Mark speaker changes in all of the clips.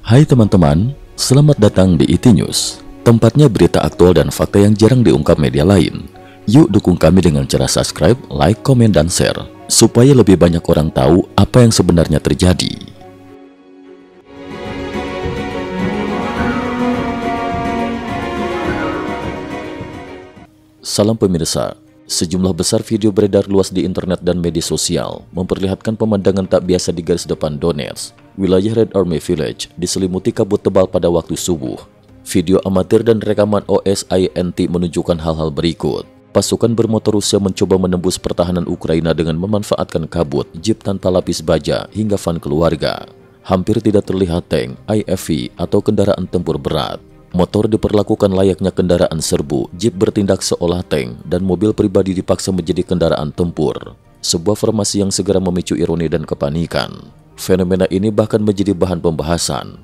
Speaker 1: Hai teman-teman, selamat datang di IT News. Tempatnya berita aktual dan fakta yang jarang diungkap media lain. Yuk dukung kami dengan cara subscribe, like, komen, dan share, supaya lebih banyak orang tahu apa yang sebenarnya terjadi. Salam pemirsa. Sejumlah besar video beredar luas di internet dan media sosial memperlihatkan pemandangan tak biasa di garis depan Donetsk, wilayah Red Army Village, diselimuti kabut tebal pada waktu subuh. Video amatir dan rekaman OSINT menunjukkan hal-hal berikut. Pasukan bermotor Rusia mencoba menembus pertahanan Ukraina dengan memanfaatkan kabut, jeep tanpa lapis baja, hingga van keluarga. Hampir tidak terlihat tank, IFV, atau kendaraan tempur berat. Motor diperlakukan layaknya kendaraan serbu, jeep bertindak seolah tank, dan mobil pribadi dipaksa menjadi kendaraan tempur. Sebuah formasi yang segera memicu ironi dan kepanikan. Fenomena ini bahkan menjadi bahan pembahasan.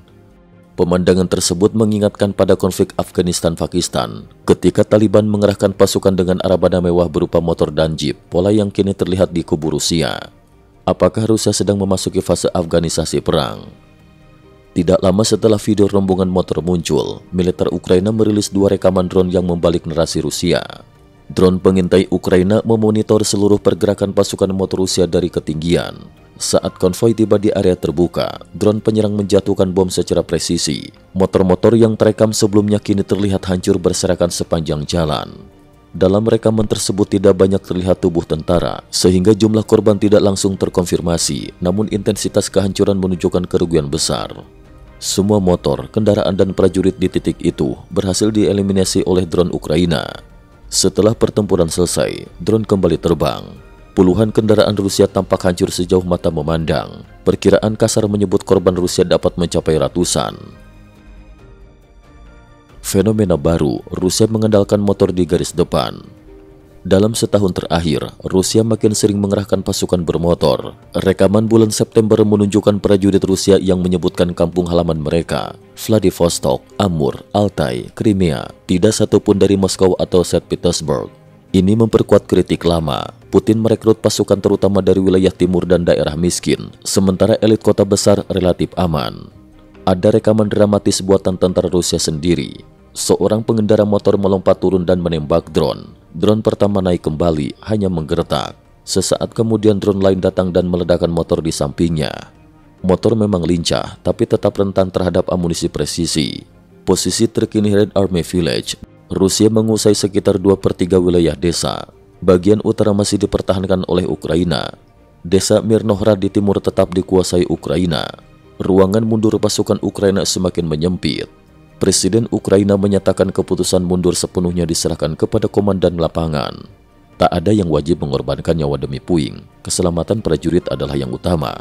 Speaker 1: Pemandangan tersebut mengingatkan pada konflik Afghanistan-Pakistan, ketika Taliban mengerahkan pasukan dengan armada mewah berupa motor dan jeep, pola yang kini terlihat di kubu Rusia. Apakah Rusia sedang memasuki fase Afganisasi perang? Tidak lama setelah video rombongan motor muncul, militer Ukraina merilis 2 rekaman drone yang membalik narasi Rusia. Drone pengintai Ukraina memonitor seluruh pergerakan pasukan motor Rusia dari ketinggian. Saat konvoi tiba di area terbuka, drone penyerang menjatuhkan bom secara presisi. Motor-motor yang terekam sebelumnya kini terlihat hancur berserakan sepanjang jalan. Dalam rekaman tersebut tidak banyak terlihat tubuh tentara, sehingga jumlah korban tidak langsung terkonfirmasi, namun intensitas kehancuran menunjukkan kerugian besar. Semua motor, kendaraan, dan prajurit di titik itu berhasil dieliminasi oleh drone Ukraina. Setelah pertempuran selesai, drone kembali terbang. Puluhan kendaraan Rusia tampak hancur sejauh mata memandang. Perkiraan kasar menyebut korban Rusia dapat mencapai ratusan. Fenomena baru, Rusia mengandalkan motor di garis depan. Dalam setahun terakhir, Rusia makin sering mengerahkan pasukan bermotor. Rekaman bulan September menunjukkan prajurit Rusia yang menyebutkan kampung halaman mereka, Vladivostok, Amur, Altai, Crimea, tidak satupun dari Moskow atau St. Petersburg. Ini memperkuat kritik lama. Putin merekrut pasukan terutama dari wilayah timur dan daerah miskin, sementara elit kota besar relatif aman. Ada rekaman dramatis buatan tentara Rusia sendiri. Seorang pengendara motor melompat turun dan menembak drone. Drone pertama naik kembali, hanya menggertak. Sesaat kemudian drone lain datang dan meledakkan motor di sampingnya. Motor memang lincah, tapi tetap rentan terhadap amunisi presisi. Posisi terkini Red Army Village, Rusia menguasai sekitar 2/3 wilayah desa. Bagian utara masih dipertahankan oleh Ukraina. Desa Mirnohrad di timur tetap dikuasai Ukraina. Ruangan mundur pasukan Ukraina semakin menyempit. Presiden Ukraina menyatakan keputusan mundur sepenuhnya diserahkan kepada komandan lapangan. Tak ada yang wajib mengorbankan nyawa demi puing. Keselamatan prajurit adalah yang utama.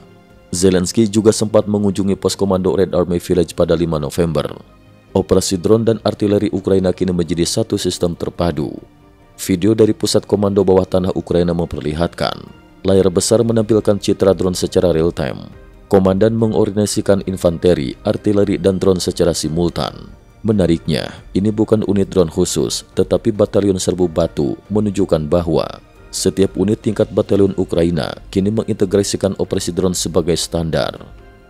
Speaker 1: Zelensky juga sempat mengunjungi pos komando Red Army Village pada 5 November. Operasi drone dan artileri Ukraina kini menjadi satu sistem terpadu. Video dari pusat komando bawah tanah Ukraina memperlihatkan layar besar menampilkan citra drone secara real-time. Komandan mengordinasikan infanteri, artileri, dan drone secara simultan. Menariknya, ini bukan unit drone khusus, tetapi batalion serbu batu, menunjukkan bahwa setiap unit tingkat batalion Ukraina kini mengintegrasikan operasi drone sebagai standar.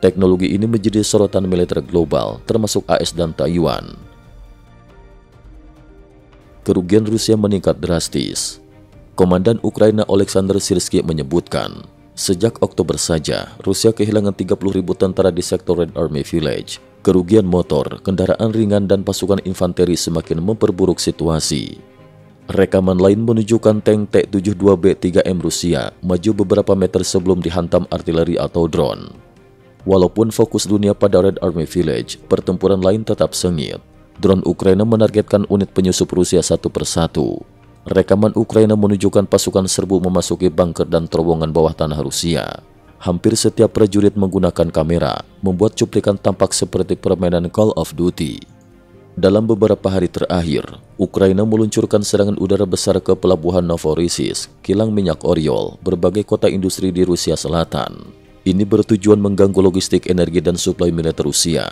Speaker 1: Teknologi ini menjadi sorotan militer global, termasuk AS dan Taiwan. Kerugian Rusia meningkat drastis. Komandan Ukraina Oleksandr Syrskyi menyebutkan, sejak Oktober saja, Rusia kehilangan 30.000 tentara di sektor Red Army Village. Kerugian motor, kendaraan ringan, dan pasukan infanteri semakin memperburuk situasi. Rekaman lain menunjukkan tank T-72B3M Rusia maju beberapa meter sebelum dihantam artileri atau drone. Walaupun fokus dunia pada Red Army Village, pertempuran lain tetap sengit. Drone Ukraina menargetkan unit penyusup Rusia satu persatu. Rekaman Ukraina menunjukkan pasukan serbu memasuki bunker dan terowongan bawah tanah Rusia. Hampir setiap prajurit menggunakan kamera, membuat cuplikan tampak seperti permainan Call of Duty. Dalam beberapa hari terakhir, Ukraina meluncurkan serangan udara besar ke pelabuhan Novorossiysk, kilang minyak Oryol, berbagai kota industri di Rusia Selatan. Ini bertujuan mengganggu logistik energi dan suplai militer Rusia.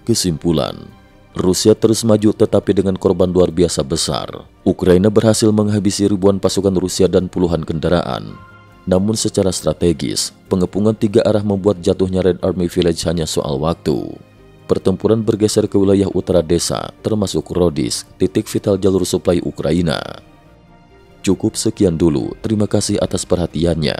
Speaker 1: Kesimpulan, Rusia terus maju tetapi dengan korban luar biasa besar. Ukraina berhasil menghabisi ribuan pasukan Rusia dan puluhan kendaraan. Namun secara strategis, pengepungan tiga arah membuat jatuhnya Red Army Village hanya soal waktu. Pertempuran bergeser ke wilayah utara desa, termasuk Rodis, titik vital jalur suplai Ukraina. Cukup sekian dulu, terima kasih atas perhatiannya.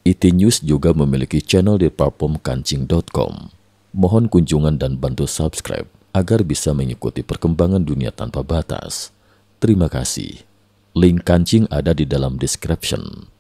Speaker 1: IT News juga memiliki channel di platform kancing.com. Mohon kunjungan dan bantu subscribe agar bisa mengikuti perkembangan dunia tanpa batas. Terima kasih. Link kancing ada di dalam description.